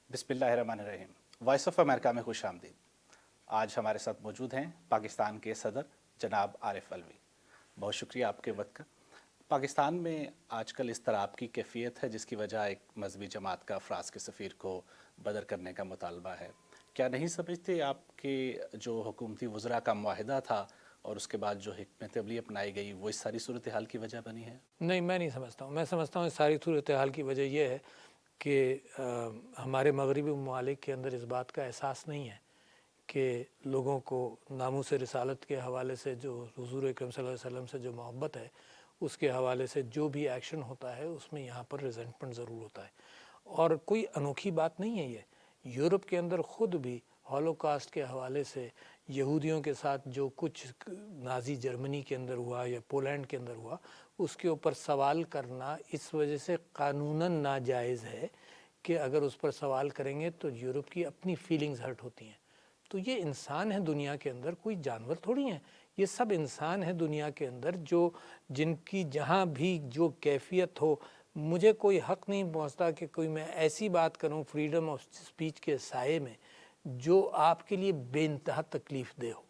Bismillah Rahman Rahim. Voice of America में खुश आमदीद। आज हमारे साथ मौजूद हैं पाकिस्तान के सदर जनाब आरिफ अलवी। बहुत शुक्रिया आपके वक्त का। पाकिस्तान में आजकल इस तरह आपकी कैफियत है जिसकी वजह एक मजहबी जमात का फ़रांस के सफ़ीर को बदर करने का मुतालबा है। क्या नहीं समझते आपके जो हुकूमती वज़रा का मुआहदा था और उसके बाद जो हिकमत अमली अपनाई गई वो इस सारी सूरत हाल की वजह बनी है? नहीं, मैं नहीं समझता हूँ। मैं समझता हूँ इस सारी सूरत हाल की वजह यह है कि हमारे मगरबी ममालिक के अंदर इस बात का एहसास नहीं है कि लोगों को नामूस रिसालत के हवाले से जो हुज़ूर अकरम सल्लल्लाहु अलैहि वसल्लम से जो मोहब्बत है उसके हवाले से जो भी एक्शन होता है उसमें यहाँ पर रिजेंटमेंट ज़रूर होता है। और कोई अनोखी बात नहीं है ये। यूरोप के अंदर ख़ुद भी हॉलोकास्ट के हवाले से यहूदियों के साथ जो कुछ नाज़ी जर्मनी के अंदर हुआ या पोलैंड के अंदर हुआ उसके ऊपर सवाल करना इस वजह से कानूनन नाजायज़ है कि अगर उस पर सवाल करेंगे तो यूरोप की अपनी फीलिंग्स हर्ट होती हैं। तो ये इंसान है दुनिया के अंदर, कोई जानवर थोड़ी हैं। ये सब इंसान है दुनिया के अंदर जो जिनकी जहाँ भी जो कैफियत हो। मुझे कोई हक़ नहीं पहुँचता कि कोई मैं ऐसी बात करूँ फ्रीडम ऑफ स्पीच के साये में जो आपके लिए बेइंतहा तकलीफ़ दे हो,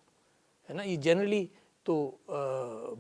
है ना। ये जनरली तो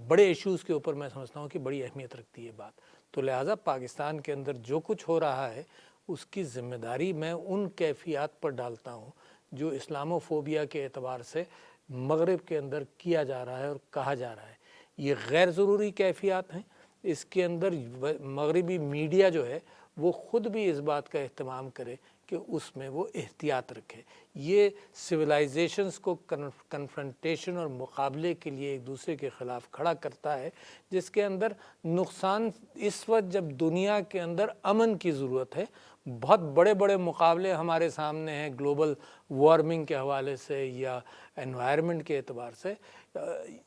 बड़े इश्यूज़ के ऊपर मैं समझता हूँ कि बड़ी अहमियत रखती है बात। तो लिहाजा पाकिस्तान के अंदर जो कुछ हो रहा है उसकी ज़िम्मेदारी मैं उन कैफियत पर डालता हूँ जो इस्लामोफोबिया के एतबार से मगरब के अंदर किया जा रहा है और कहा जा रहा है। ये गैर ज़रूरी कैफियत हैं। इसके अंदर मगरबी मीडिया जो है वो ख़ुद भी इस बात का एहतमाम करे कि उसमें वो एहतियात रखे। ये सिविलाइजेशंस को कन्फ्रंटेशन और मुकाबले के लिए एक दूसरे के ख़िलाफ़ खड़ा करता है, जिसके अंदर नुकसान इस वक्त जब दुनिया के अंदर अमन की ज़रूरत है। बहुत बड़े बड़े मुकाबले हमारे सामने हैं ग्लोबल वार्मिंग के हवाले से या एनवायरनमेंट के एतबार से।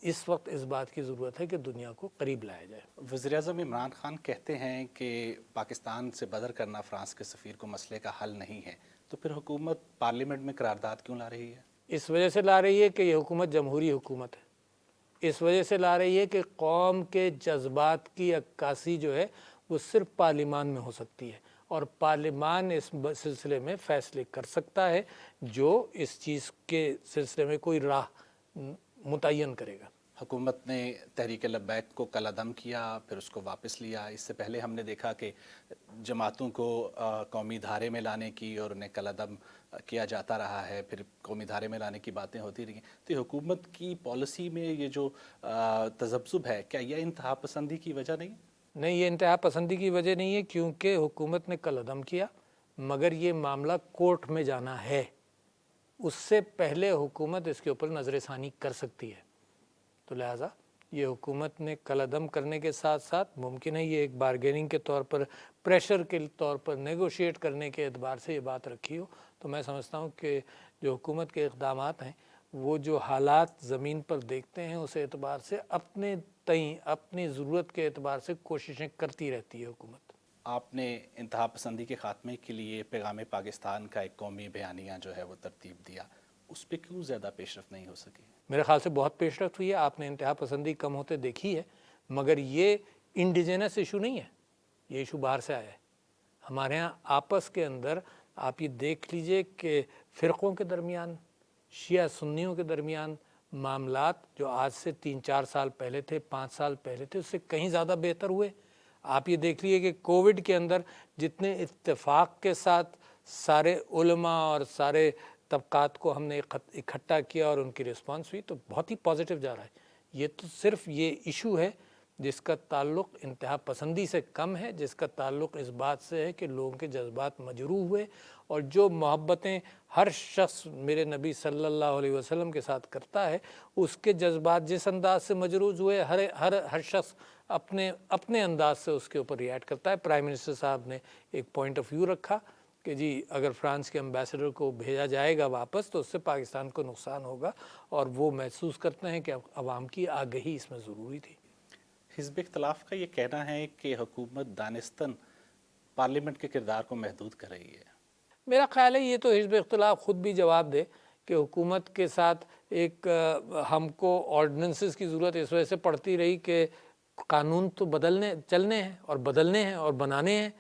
इस वक्त इस बात की ज़रूरत है कि दुनिया को करीब लाया जाए। वज़ीर-ए-आज़म इमरान खान कहते हैं कि पाकिस्तान से बदर करना फ़रांस के सफ़ीर को मसले का हल नहीं है, तो फिर हुकूमत पार्लियामेंट में करारदाद क्यों ला रही है? इस वजह से ला रही है कि ये हुकूमत जमहूरी हुकूमत है। इस वजह से ला रही है कि कौम के जज्बात की अक्कासी जो है वो सिर्फ पार्लिमान में हो सकती है और पार्लिमान इस सिलसिले में फ़ैसले कर सकता है जो इस चीज़ के सिलसिले में कोई राह मुतय्यन करेगा। हुकूमत ने तहरीक लब्बैक को कलअदम किया, फिर उसको वापस लिया। इससे पहले हमने देखा कि जमातों को कौमी धारे में लाने की और उन्हें कलअदम किया जाता रहा है, फिर कौमी धारे में लाने की बातें होती रही। तो हुकूमत की पॉलिसी में ये जो तज़ब्ज़ुब है, क्या यह इंतहा पसंदी की वजह नहीं? नहीं, ये इंतहा पसंदी की वजह नहीं है, क्योंकि हुकूमत ने कलअदम किया मगर ये मामला कोर्ट में जाना है। उससे पहले हुकूमत इसके ऊपर नज़रसानी कर सकती है। तो लिहाजा ये हुकूमत ने कलअदम करने के साथ साथ मुमकिन है ये एक बारगेनिंग के तौर पर, प्रेशर के तौर पर नेगोशिएट करने के एतबार से ये बात रखी हो। तो मैं समझता हूँ कि जो हुकूमत के इक़दामात हैं वो जो हालात ज़मीन पर देखते हैं उस एतबार से अपने तय अपनी ज़रूरत के एतबार से कोशिशें करती रहती है हुकूमत। आपने इंतहा पसंदी के ख़ात्मे के लिए पैगाम पाकिस्तान का एक कौमी बयानिया जो है वो तरतीब दिया, उस पर क्यों ज़्यादा पेशरफ़ नहीं हो सकी? मेरे ख़्याल से बहुत पेशरफ़ हुई है। आपने इंतहा पसंदी कम होते देखी है, मगर ये इंडिजिनस इशू नहीं है, ये इशू बाहर से आया है। हमारे यहाँ आपस के अंदर आप ये देख लीजिए कि फ़िरक़ों के दरमियान, शिया सुन्नियों के दरमियान मामलात जो आज से 3-4 साल पहले थे, 5 साल पहले थे, उससे कहीं ज़्यादा बेहतर हुए। आप ये देख लीजिए कि कोविड के अंदर जितने इत्तेफाक के साथ सारे उलमा और सारे तबक़ात को हमने इकट्ठा किया और उनकी रिस्पांस हुई, तो बहुत ही पॉजिटिव जा रहा है। ये तो सिर्फ ये इशू है जिसका ताल्लुक़ इंतहा पसंदी से कम है, जिसका ताल्लुक़ इस बात से है कि लोगों के जज्बात मजरूह हुए और जो मोहब्बतें हर शख्स मेरे नबी सल्लल्लाहु अलैहि वसल्लम के साथ करता है उसके जज्बात जिस अंदाज से मजरूह हुए हर शख्स अपने अपने अंदाज से उसके ऊपर रिएक्ट करता है। प्राइम मिनिस्टर साहब ने एक पॉइंट ऑफ व्यू रखा कि जी अगर फ्रांस के एम्बेसडर को भेजा जाएगा वापस तो उससे पाकिस्तान को नुकसान होगा और वो महसूस करते हैं कि अवाम की आगही इसमें ज़रूरी थी। हिज़्ब इख्तिलाफ़ का ये कहना है कि हुकूमत दानिस्तन पार्लियामेंट के किरदार को महदूद कर रही है। मेरा ख़्याल है ये तो हिज़्ब इख्तिलाफ़ ख़ुद भी जवाब दे कि हुकूमत के साथ एक हमको ऑर्डिनेंसेस की ज़रूरत इस वजह से पड़ती रही कि कानून तो चलने हैं और बदलने हैं और बनाने हैं।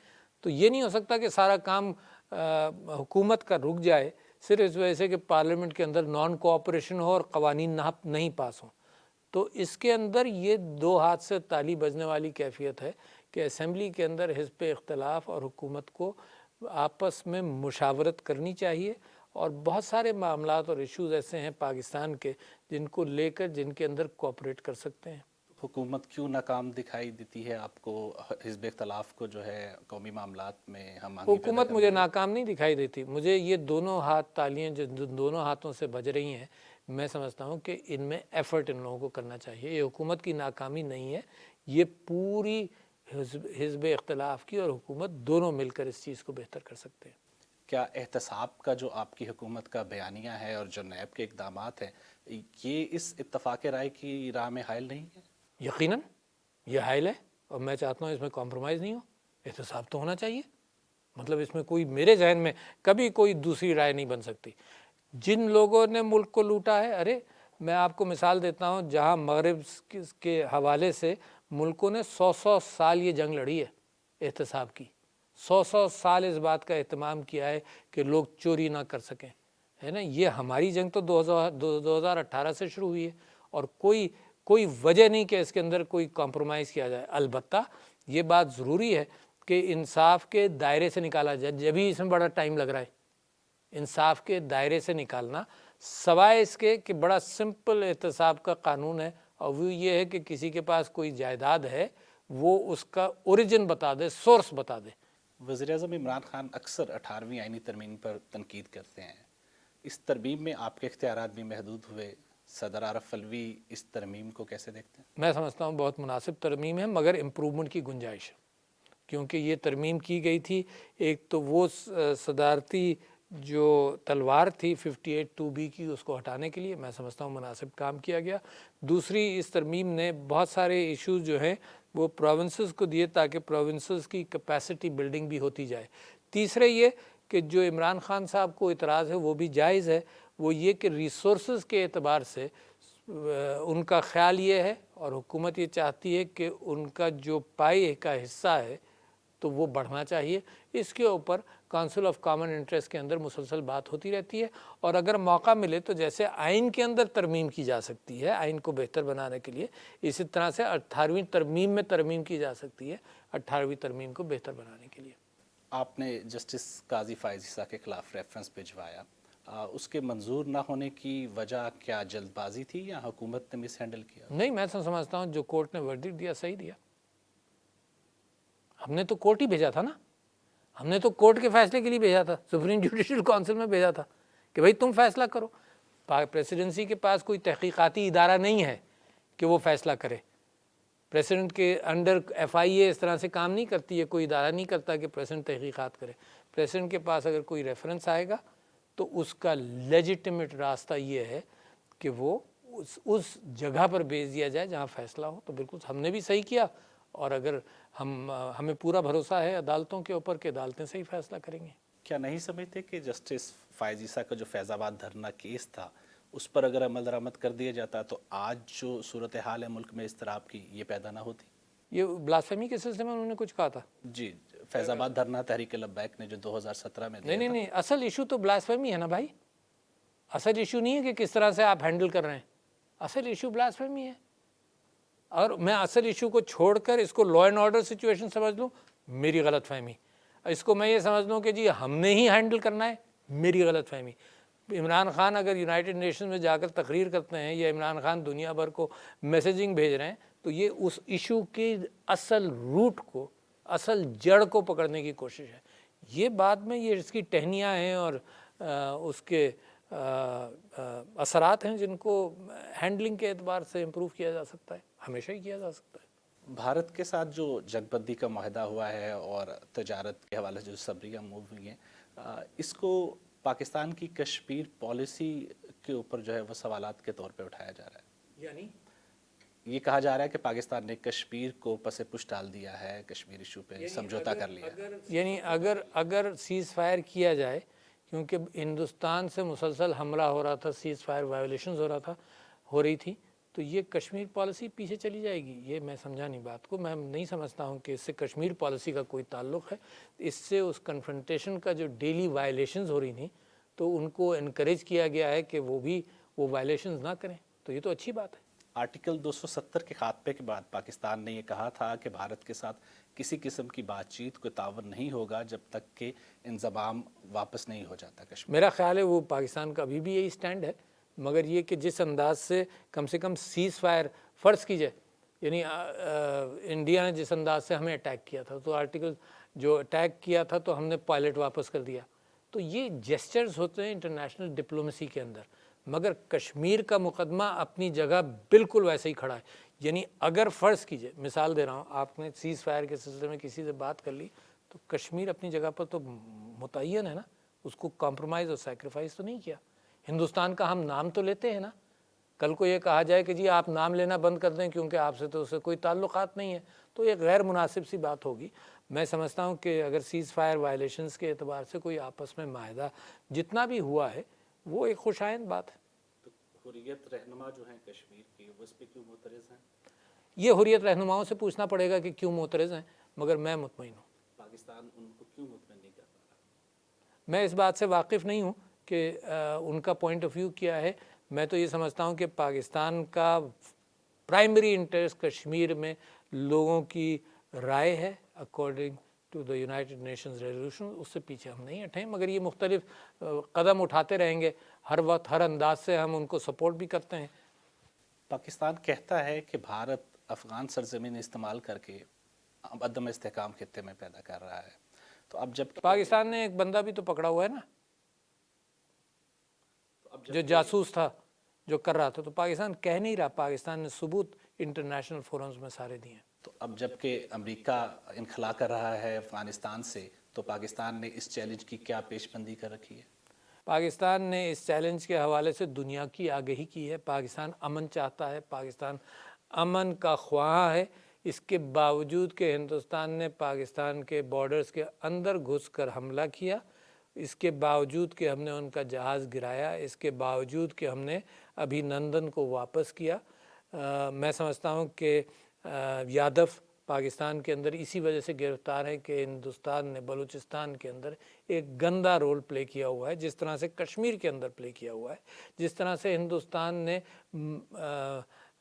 तो ये नहीं हो सकता कि सारा काम हुकूमत का रुक जाए सिर्फ इस वजह से कि पार्लियामेंट के अंदर नॉन कोऑपरेशन हो और क़वानीन नहीं पास हों, तो इसके अंदर ये दो हाथ से ताली बजने वाली कैफियत है कि असेंबली के अंदर हिज़्ब इख्तलाफ और हुकूमत को आपस में मुशावरत करनी चाहिए। और बहुत सारे मामलात और इश्यूज़ ऐसे हैं पाकिस्तान के जिनको लेकर जिनके अंदर कोऑपरेट कर सकते हैं। हुकूमत क्यों नाकाम दिखाई देती है आपको हिज़्ब इख्तलाफ को जो है कौमी मामलात में हम हुकूमत मुझे नाकाम नहीं दिखाई देती, मुझे ये दोनों हाथ तालियाँ जो दोनों हाथों से बज रही हैं, मैं समझता हूँ कि इनमें एफ़र्ट इन लोगों को करना चाहिए। ये हुकूमत की नाकामी नहीं है, ये पूरी हिज़्ब इख्तलाफ की और हुकूमत दोनों मिलकर इस चीज़ को बेहतर कर सकते हैं। क्या एहतसाब का जो आपकी हुकूमत का बयानिया है और जो नैब के इक़दामात हैं, ये इस इत्तफ़ाक़ राय की राह में हायल नहीं है? यकीनन ये हायल है और मैं चाहता हूँ इसमें कॉम्प्रोमाइज़ नहीं हो, एहतसाब तो होना चाहिए। मतलब इसमें कोई मेरे जहन में कभी कोई दूसरी राय नहीं बन सकती। जिन लोगों ने मुल्क को लूटा है, अरे मैं आपको मिसाल देता हूँ, जहाँ मगरिब के हवाले से मुल्कों ने 100 साल ये जंग लड़ी है एहतसाब की, 100 साल इस बात का एहतमाम किया है कि लोग चोरी ना कर सकें, है ना। ये हमारी जंग तो 2018 से शुरू हुई है और कोई वजह नहीं कि इसके अंदर कोई कॉम्प्रोमाइज़ किया जाए। अलबत्ता ये बात ज़रूरी है कि इंसाफ के दायरे से निकाला जाए, जब भी इसमें बड़ा टाइम लग रहा है इंसाफ के दायरे से निकालना, सवाए इसके कि बड़ा सिंपल एहतसाब का कानून है और वो ये है कि किसी के पास कोई जायदाद है वो उसका ओरिजिन बता दे, सोर्स बता दे। वज़ीर-ए-आज़म इमरान खान अक्सर 18वीं आईनी तरमीम पर तनकीद करते हैं, इस तरमीम में आपके इख्तियारात भी महदूद हुए, सदर आरिफ अलवी इस तरमीम को कैसे देखते हैं? मैं समझता हूँ बहुत मुनासिब तरमीम है, मगर इम्प्रूवमेंट की गुंजाइश है, क्योंकि ये तरमीम की गई थी, एक तो वो सदारती जो तलवार थी 58(2)B की, उसको हटाने के लिए मैं समझता हूँ मुनासिब काम किया गया। दूसरी, इस तरमीम ने बहुत सारे इश्यूज़ जो हैं वो प्रोविंसेस को दिए ताकि प्रोविंसेस की कैपेसिटी बिल्डिंग भी होती जाए। तीसरे ये कि जो इमरान खान साहब को इतराज़ है वो भी जायज़ है, वो ये कि रिसोर्सेज के एतबार से उनका ख़्याल ये है और हुकूमत ये चाहती है कि उनका जो पाई का हिस्सा है तो वो बढ़ना चाहिए। इसके ऊपर काउंसिल ऑफ कॉमन इंटरेस्ट के अंदर मुसलसल बात होती रहती है और अगर मौका मिले तो जैसे आइन के अंदर तरमीम की जा सकती है आइन को बेहतर बनाने के लिए, इसी तरह से 18वीं तरमीम में तरमीम की जा सकती है 18वीं तरमीम को बेहतर बनाने के लिए। आपने जस्टिस काजी फ़ाइज़ ईसा के ख़िलाफ़ रेफरेंस भिजवाया, उसके मंजूर ना होने की वजह क्या जल्दबाजी थी या हुकूमत ने मिस हैंडल किया? नहीं, मैं तो समझता हूँ जो कोर्ट ने वर्डिक्ट दिया सही दिया। हमने तो कोर्ट ही भेजा था ना, हमने तो कोर्ट के फैसले के लिए भेजा था, सुप्रीम जुडिशल काउंसिल में भेजा था कि भाई तुम फैसला करो। प्रेसिडेंसी के पास कोई तहकीकाती इदारा नहीं है कि वो फैसला करे। प्रेसिडेंट के अंडर FIA इस तरह से काम नहीं करती है, कोई इदारा नहीं करता कि प्रेसिडेंट तहकीकात करे। प्रेसिडेंट के पास अगर कोई रेफरेंस आएगा तो उसका लेजिटिमेट रास्ता ये है कि वो उस जगह पर भेज दिया जाए जहाँ फ़ैसला हो। तो बिल्कुल हमने भी सही किया और अगर हमें पूरा भरोसा है अदालतों के ऊपर कि अदालतें सही फ़ैसला करेंगी। क्या नहीं समझते कि जस्टिस फ़ाइज़ ईसा का जो फैज़ाबाद धरना केस था उस पर अगर अमल दरामद कर दिया जाता तो आज जो सूरत हाल है मुल्क में इज़्तिराब की, ये पैदा ना होती? ये ब्लास्फेमी के सिलसिले में उन्होंने कुछ कहा था? जी, फैज़ाबाद धरना तहरीक लब्बैक ने जो 2017 में दिया नहीं, असल इशू तो ब्लास्फेमी है ना भाई। असल इशू नहीं है कि किस तरह से आप हैंडल कर रहे हैं, असल इशू ब्लास्फेमी है। और मैं असल इशू को छोड़कर इसको लॉ एंड ऑर्डर सिचुएशन समझ लूँ, मेरी गलत फहमी। इसको मैं ये समझ लूँ कि जी हमने ही हैंडल करना है, मेरी गलत फहमी। इमरान खान अगर यूनाइटेड नेशन में जाकर तकरीर करते हैं या इमरान खान दुनिया भर को मैसेजिंग भेज रहे हैं तो ये उस इशू के असल रूट को, असल जड़ को पकड़ने की कोशिश है। ये बाद में ये इसकी टहनियाँ हैं और उसके असरात हैं जिनको हैंडलिंग के एतबार से इम्प्रूव किया जा सकता है, हमेशा ही किया जा सकता है। भारत के साथ जो जंगबंदी का माहिदा हुआ है और तजारत के हवाले से जो सबरियाँ मूव हुई हैं, इसको पाकिस्तान की कश्मीर पॉलिसी के ऊपर जो है वो सवालात के तौर पे उठाया जा रहा है। यानी ये कहा जा रहा है कि पाकिस्तान ने कश्मीर को पसे पुश डाल दिया है, कश्मीर इशू पे समझौता कर लिया है। यानी अगर सीज़ फायर किया जाए, क्योंकि हिंदुस्तान से मुसलसल हमला हो रहा था, सीज़ फायर वायोलेशंस हो रही थी, تو یہ کشمیر پالیسی پیچھے چلی جائے گی. یہ میں سمجھا نہیں بات کو. میں نہیں سمجھتا ہوں کہ اس سے کشمیر پالیسی کا کوئی تعلق ہے. اس سے اس کنفرنٹیشن کا جو ڈیلی وائلیشنز ہو رہی تھیں تو ان کو انکریج کیا گیا ہے کہ وہ بھی وہ وائلیشنز نہ کریں. تو یہ تو اچھی بات ہے. آرٹیکل 270 کے خاتمے کے بعد پاکستان نے یہ کہا تھا کہ بھارت کے ساتھ کسی قسم کی بات چیت کو تعاون نہیں ہوگا جب تک کہ انضمام واپس نہیں ہو جاتا کشمیر. میرا خیال ہے وہ پاکستان کا ابھی بھی یہی سٹینڈ ہے. مگر یہ کہ جس انداز سے کم سیز فائر فرض کیجئے، یعنی انڈیا نے جس انداز سے ہمیں اٹیک کیا تھا تو آرٹیکل جو اٹیک کیا تھا تو ہم نے پائلٹ واپس کر دیا. تو یہ جیسچرز ہوتے ہیں انٹرنیشنل ڈپلومیسی کے اندر. مگر کشمیر کا مقدمہ اپنی جگہ بالکل ویسے ہی کھڑا ہے. یعنی اگر فرض کیجئے، مثال دے رہا ہوں، آپ نے سیز فائر کے سلسلے میں کسی سے بات کر لی تو کشمیر اپنی جگہ پر تو متعین ہے نا، اس کو کمپرومائز اور سیکریفائز تو نہیں کیا. ہندوستان کا ہم نام تو لیتے ہیں نا. کل کو یہ کہا جائے کہ جی آپ نام لینا بند کر دیں کیونکہ آپ سے تو اسے کوئی تعلقات نہیں ہے، تو یہ غیر مناسب سی بات ہوگی. میں سمجھتا ہوں کہ اگر سیز فائر وائلیشنز کے اعتبار سے کوئی آپس میں معاہدہ جتنا بھی ہوا ہے وہ ایک خوش آئند بات ہے. تو حریت رہنما جو ہیں کشمیر کی، وہ اس پہ کیوں معترض ہیں؟ یہ حریت رہنماؤں سے پوچھنا پڑے گا کہ کیوں معترض ہیں، مگر میں مطمئن ہوں. پاکستان ان کو کیوں مطمئن نہیں کر پا رہا؟ میں اس بات سے واقف نہیں ہوں کہ ان کا پوائنٹ آف ویو کیا ہے. میں تو یہ سمجھتا ہوں کہ پاکستان کا پرائمری انٹرسٹ کشمیر میں لوگوں کی رائے ہے according to the United Nations resolution. اس سے پیچھے ہم نہیں ہٹیں، مگر یہ مختلف قدم اٹھاتے رہیں گے. ہر وقت ہر انداز سے ہم ان کو سپورٹ بھی کرتے ہیں. پاکستان کہتا ہے کہ بھارت افغان سرزمین استعمال کر کے عدم استحکام خطے میں پیدا کر رہا ہے. تو اب جب پاکستان نے ایک بندہ بھی تو پکڑا ہوا ہے نا، جو جاسوس تھا، جو کر رہا تھا. تو پاکستان کہہ نہیں رہا، پاکستان نے ثبوت انٹرنیشنل فورمز میں سارے دیے ہیں. تو اب جب کہ امریکہ انخلا کر رہا ہے افغانستان سے، تو پاکستان نے اس چیلنج کی کیا پیش بندی کر رکھی ہے؟ پاکستان نے اس چیلنج کے حوالے سے دنیا کی آگہی کی ہے. پاکستان امن چاہتا ہے، پاکستان امن کا خواہاں ہے. اس کے باوجود کہ ہندوستان نے پاکستان کے بارڈرز کے اندر گھس کر حملہ کیا، اس کے باوجود کہ ہم نے ان کا جہاز گرایا، اس کے باوجود کہ ہم نے ابھی نندن کو واپس کیا، میں سمجھتا ہوں کہ یادو پاکستان کے اندر اسی وجہ سے گرفتار ہے کہ ہندوستان نے بلوچستان کے اندر ایک گندا رول پلے کیا ہوا ہے، جس طرح سے کشمیر کے اندر پلے کیا ہوا ہے، جس طرح سے ہندوستان نے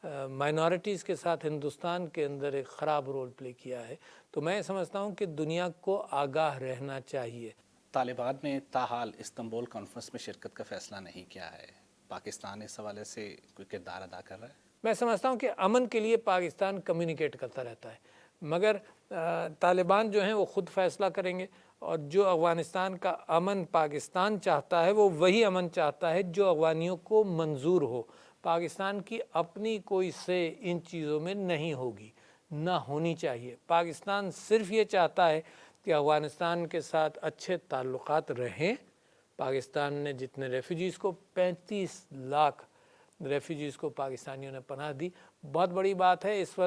مائنورٹیز کے ساتھ ہندوستان کے اندر ایک خراب رول پلے کیا ہے. تو میں سمجھتا ہوں کہ دنیا کو آگاہ رہنا چاہیے. طالبان نے تاحال استنبول کانفرنس میں شرکت کا فیصلہ نہیں کیا ہے. پاکستان اس حوالے سے کوئی کردار ادا کر رہا ہے؟ میں سمجھتا ہوں کہ امن کے لیے پاکستان کمیونیکیٹ کرتا رہتا ہے، مگر طالبان جو ہیں وہ خود فیصلہ کریں گے. اور جو افغانستان کا امن پاکستان چاہتا ہے وہ وہی امن چاہتا ہے جو افغانیوں کو منظور ہو. پاکستان کی اپنی کوئی سے ان چیزوں میں نہیں ہوگی، نہ ہونی چاہیے. پاکستان صرف یہ چاہتا ہے کہ افغانستان کے ساتھ اچھے تعلقات رہیں. پاکستان نے جتنے ریفیوجیز کو 35 لاکھ ریفیوجیز کو پاکستانیوں نے پناہ دی، بہت بڑی بات ہے. اس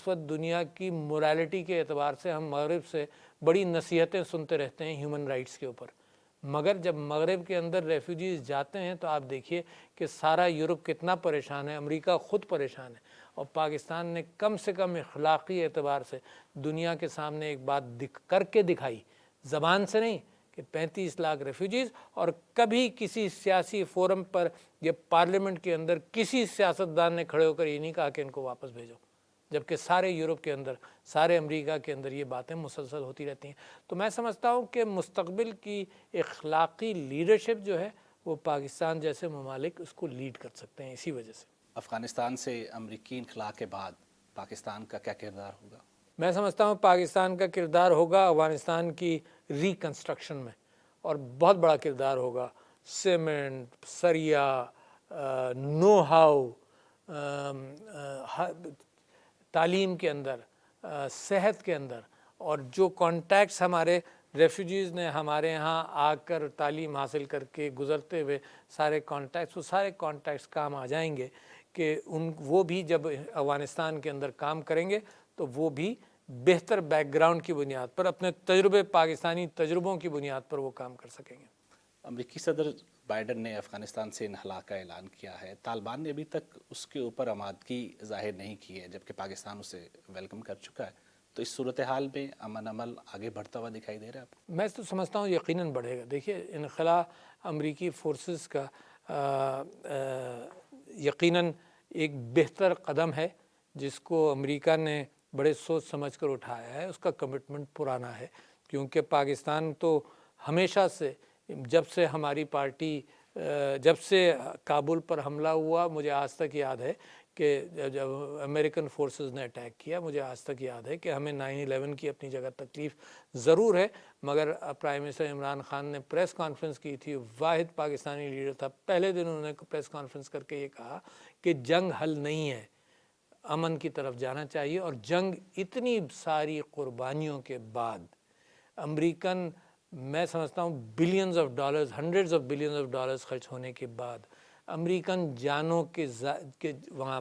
وقت دنیا کی مورالٹی کے اعتبار سے ہم مغرب سے بڑی نصیحتیں سنتے رہتے ہیں ہیومن رائٹس کے اوپر، مگر جب مغرب کے اندر ریفیوجیز جاتے ہیں تو آپ دیکھیے کہ سارا یورپ کتنا پریشان ہے، امریکہ خود پریشان ہے. اور پاکستان نے کم سے کم اخلاقی اعتبار سے دنیا کے سامنے ایک بات کر کے دکھائی، زبان سے نہیں، کہ 35 لاکھ ریفیوجیز. اور کبھی کسی سیاسی فورم پر یا پارلیمنٹ کے اندر کسی سیاستدان نے کھڑے ہو کر یہ نہیں کہا کہ ان کو واپس بھیجو، جبکہ سارے یورپ کے اندر، سارے امریکہ کے اندر یہ باتیں مسلسل ہوتی رہتی ہیں. تو میں سمجھتا ہوں کہ مستقبل کی اخلاقی لیڈرشپ جو ہے وہ پاکستان جیسے ممالک اس کو لیڈ کر سکتے ہیں. اسی وجہ سے افغانستان سے امریکی انخلا کے بعد پاکستان کا کیا کردار ہوگا؟ میں سمجھتا ہوں پاکستان کا کردار ہوگا افغانستان کی ریکنسٹرکشن میں، اور بہت بڑا کردار ہوگا. سیمنٹ، سریا، نو ہاؤ، تعلیم کے اندر، صحت کے اندر، اور جو کانٹیکٹس ہمارے ریفیوجیز نے ہمارے یہاں آ کر تعلیم حاصل کر کے گزرتے ہوئے سارے کانٹیکٹس، وہ سارے کانٹیکٹس کام آ جائیں گے کہ وہ بھی جب افغانستان کے اندر کام کریں گے تو وہ بھی بہتر بیک گراؤنڈ کی بنیاد پر، اپنے تجربے، پاکستانی تجربوں کی بنیاد پر وہ کام کر سکیں گے. अमरीकी सदर बाइडन ने अफ़गानिस्तान से इन्हला का ऐलान किया है। तालिबान ने अभी तक उसके ऊपर आमादगी ज़ाहिर नहीं की है, जबकि पाकिस्तान उसे वेलकम कर चुका है। तो इस सूरत हाल में अमन अमल आगे बढ़ता हुआ दिखाई दे रहा है आपको? मैं तो समझता हूँ यकीनन बढ़ेगा। देखिए, इनखला अमरीकी फोर्सेस का यकीनन एक बेहतर कदम है जिसको अमेरिका ने बड़े सोच समझ कर उठाया है। उसका कमिटमेंट पुराना है, क्योंकि पाकिस्तान तो हमेशा से, जब से हमारी पार्टी जब से काबुल पर हमला हुआ, मुझे आज तक याद है कि जब अमेरिकन फोर्सेस ने अटैक किया, मुझे आज तक याद है कि हमें 9/11 की अपनी जगह तकलीफ़ ज़रूर है, मगर प्राइम मिनिस्टर इमरान खान ने प्रेस कॉन्फ्रेंस की थी, वाहिद पाकिस्तानी लीडर था, पहले दिन उन्होंने प्रेस कॉन्फ्रेंस करके ये कहा कि जंग हल नहीं है, अमन की तरफ जाना चाहिए। और जंग इतनी सारी कुर्बानियों के बाद अमेरिकन, मैं समझता हूँ billions of dollars, hundreds of billions of dollars खर्च होने के बाद अमेरिकन जानों के वहाँ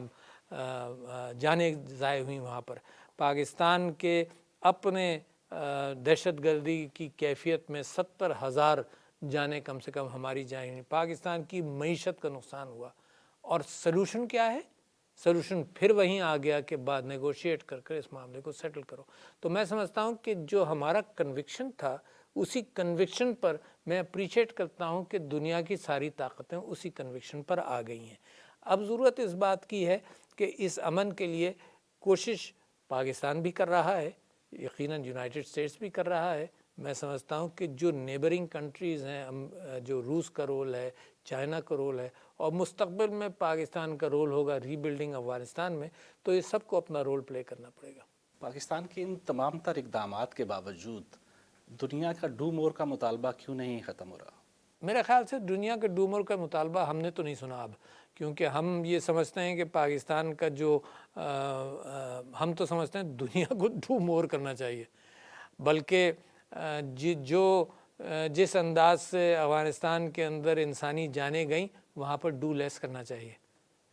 जाने ज़ाय हुई वहाँ पर, पाकिस्तान के अपने दहशतगर्दी की कैफियत में 70,000 जाने कम से कम हमारी जाएंगी, पाकिस्तान की मईशत का नुकसान हुआ। और सलूशन क्या है? सलूशन फिर वहीं आ गया कि बाद नेगोशिएट कर इस मामले को सेटल करो। तो मैं समझता हूँ कि जो हमारा कन्विक्शन था, उसी कन्विक्शन पर मैं अप्रिशिएट करता हूँ कि दुनिया की सारी ताकतें उसी कन्विक्शन पर आ गई हैं। अब ज़रूरत इस बात की है कि इस अमन के लिए कोशिश पाकिस्तान भी कर रहा है, यकीनन यूनाइटेड स्टेट्स भी कर रहा है। मैं समझता हूँ कि जो नेबरिंग कंट्रीज़ हैं, जो रूस का रोल है, चाइना का रोल है, और मुस्तकबिल में पाकिस्तान का रोल होगा रीबिल्डिंग अफ़गानिस्तान में, तो ये सबको अपना रोल प्ले करना पड़ेगा। पाकिस्तान के इन तमाम तर इक़दामात के बावजूद दुनिया का डू मोर का मुतालबा क्यों नहीं ख़त्म हो रहा? मेरे ख्याल से दुनिया के डू मोर का मुतालबा हमने तो नहीं सुना अब, क्योंकि हम ये समझते हैं कि पाकिस्तान का जो हम तो समझते हैं दुनिया को डू मोर करना चाहिए, बल्कि जिस अंदाज से अफ़गानिस्तान के अंदर इंसानी जानें गई, वहाँ पर डू लेस करना चाहिए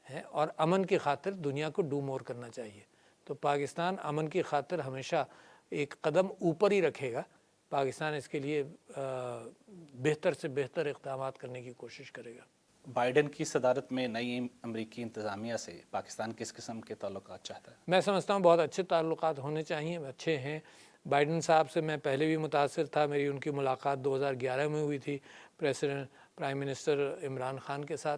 है, और अमन की खातिर दुनिया को डू मोर करना चाहिए। तो पाकिस्तान अमन की खातिर हमेशा एक कदम ऊपर ही रखेगा। पाकिस्तान इसके लिए बेहतर से बेहतर इक़दामात करने की कोशिश करेगा। बाइडन की सदारत में नई अमरीकी इंतज़ामिया से पाकिस्तान किस किस्म के ताल्लुकात चाहता है? मैं समझता हूँ बहुत अच्छे ताल्लुकात होने चाहिए, अच्छे हैं। बाइडन साहब से मैं पहले भी मुतासिर था, मेरी उनकी मुलाकात 2011 में हुई थी प्राइम मिनिस्टर इमरान खान के साथ।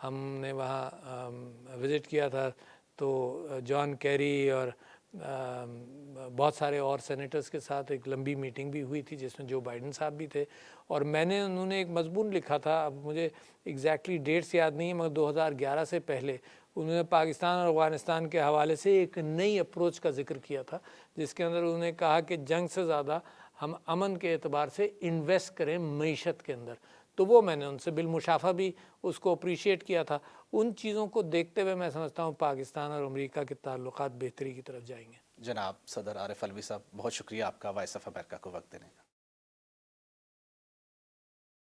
हमने वहाँ विज़िट किया था, तो जॉन कैरी और बहुत सारे और सेनेटर्स के साथ एक लंबी मीटिंग भी हुई थी, जिसमें जो बाइडन साहब भी थे, और उन्होंने एक मजमून लिखा था, अब मुझे एग्जैक्टली डेट्स याद नहीं है, मगर 2011 से पहले उन्होंने पाकिस्तान और अफ़गानिस्तान के हवाले से एक नई अप्रोच का जिक्र किया था, जिसके अंदर उन्होंने कहा कि जंग से ज़्यादा हम अमन के एतबार से इन्वेस्ट करें मईशत के अंदर। तो वो मैंने उनसे बिलमुशाफा भी उसको अप्रिशिएट किया था। उन चीज़ों को देखते हुए मैं समझता हूँ पाकिस्तान और अमेरिका के ताल्लुकात बेहतरी की तरफ जाएंगे। जनाब सदर आरिफ अलवी साहब, बहुत शुक्रिया आपका वॉइस ऑफ अमेरिका को वक्त देने का।